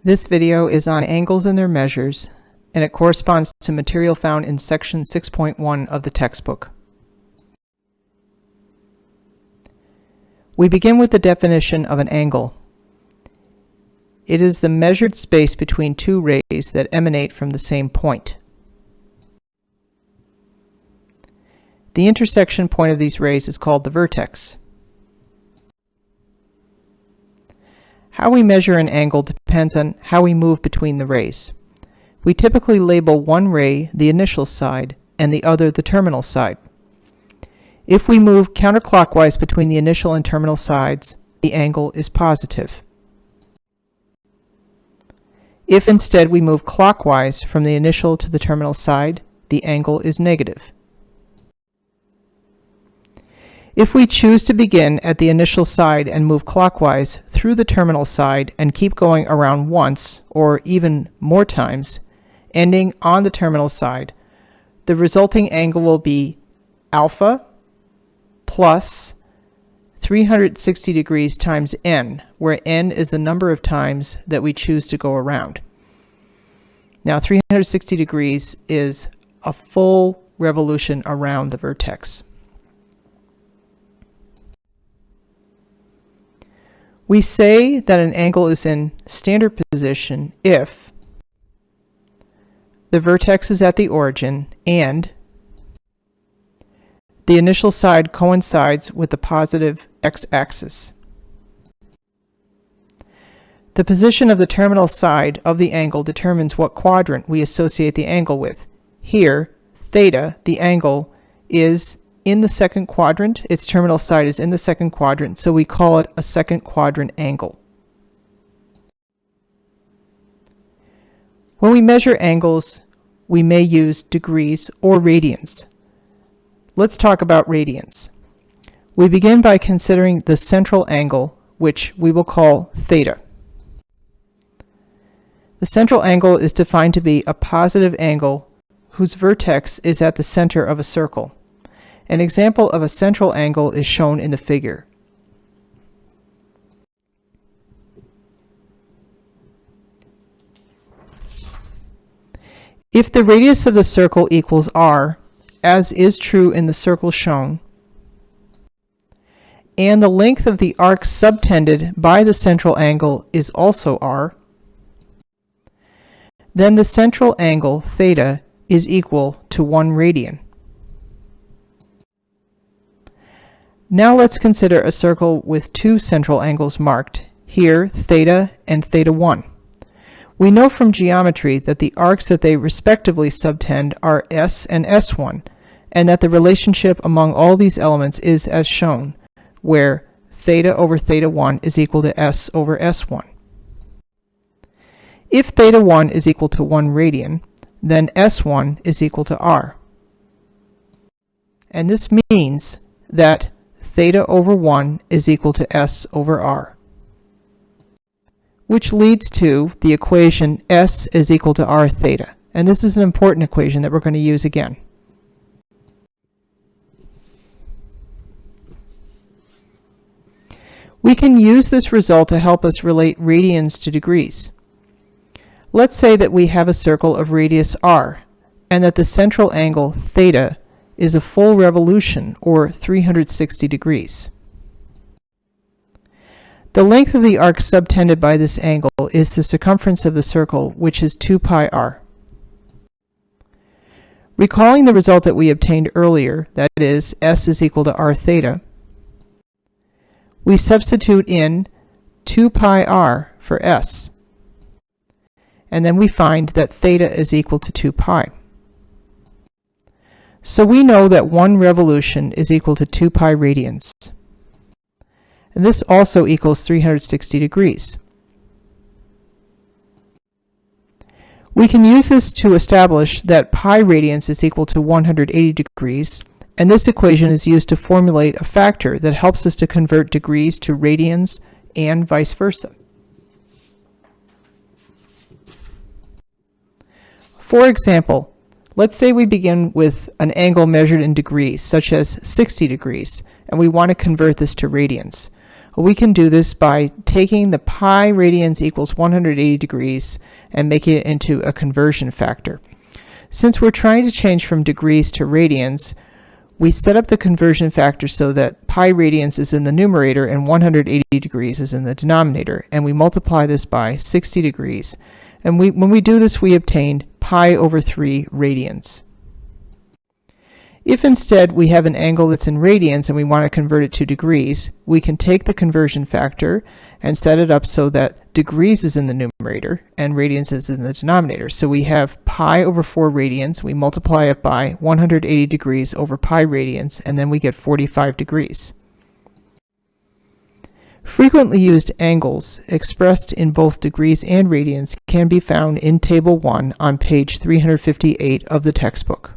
This video is on angles and their measures, and it corresponds to material found in section 6.1 of the textbook. We begin with the definition of an angle. It is the measured space between two rays that emanate from the same point. The intersection point of these rays is called the vertex. How we measure an angle depends on how we move between the rays. We typically label one ray the initial side and the other the terminal side. If we move counterclockwise between the initial and terminal sides, the angle is positive. If instead we move clockwise from the initial to the terminal side, the angle is negative. If we choose to begin at the initial side and move clockwise through the terminal side and keep going around once or even more times, ending on the terminal side, the resulting angle will be alpha plus 360 degrees times n, where n is the number of times that we choose to go around. Now 360 degrees is a full revolution around the vertex. We say that an angle is in standard position if the vertex is at the origin and the initial side coincides with the positive x-axis. The position of the terminal side of the angle determines what quadrant we associate the angle with. Here, theta, the angle, is in the second quadrant. Its terminal side is in the second quadrant, so we call it a second quadrant angle. When we measure angles, we may use degrees or radians. Let's talk about radians. We begin by considering the central angle, which we will call theta. The central angle is defined to be a positive angle whose vertex is at the center of a circle. An example of a central angle is shown in the figure. If the radius of the circle equals r, as is true in the circle shown, and the length of the arc subtended by the central angle is also r, then the central angle, theta, is equal to 1 radian. Now let's consider a circle with two central angles marked, here theta and theta 1. We know from geometry that the arcs that they respectively subtend are S and S1, and that the relationship among all these elements is as shown, where theta over theta 1 is equal to S over S1. If theta 1 is equal to 1 radian, then S1 is equal to R. And this means that theta over 1 is equal to S over R, which leads to the equation S is equal to R theta. And this is an important equation that we're going to use again. We can use this result to help us relate radians to degrees. Let's say that we have a circle of radius r, and that the central angle theta is a full revolution, or 360 degrees. The length of the arc subtended by this angle is the circumference of the circle, which is 2 pi r. Recalling the result that we obtained earlier, that is, S is equal to r theta, we substitute in 2 pi r for S, and then we find that theta is equal to 2 pi. So we know that 1 revolution is equal to 2 pi radians. And this also equals 360 degrees. We can use this to establish that pi radians is equal to 180 degrees, and this equation is used to formulate a factor that helps us to convert degrees to radians and vice versa. For example, let's say we begin with an angle measured in degrees, such as 60 degrees, and we want to convert this to radians. Well, we can do this by taking the pi radians equals 180 degrees and making it into a conversion factor. Since we're trying to change from degrees to radians, we set up the conversion factor so that pi radians is in the numerator and 180 degrees is in the denominator, and we multiply this by 60 degrees. And when we do this, we obtain pi over 3 radians. If instead we have an angle that's in radians and we want to convert it to degrees, we can take the conversion factor and set it up so that degrees is in the numerator and radians is in the denominator. So we have pi over 4 radians, we multiply it by 180 degrees over pi radians, and then we get 45 degrees. Frequently used angles expressed in both degrees and radians can be found in Table 1 on page 358 of the textbook.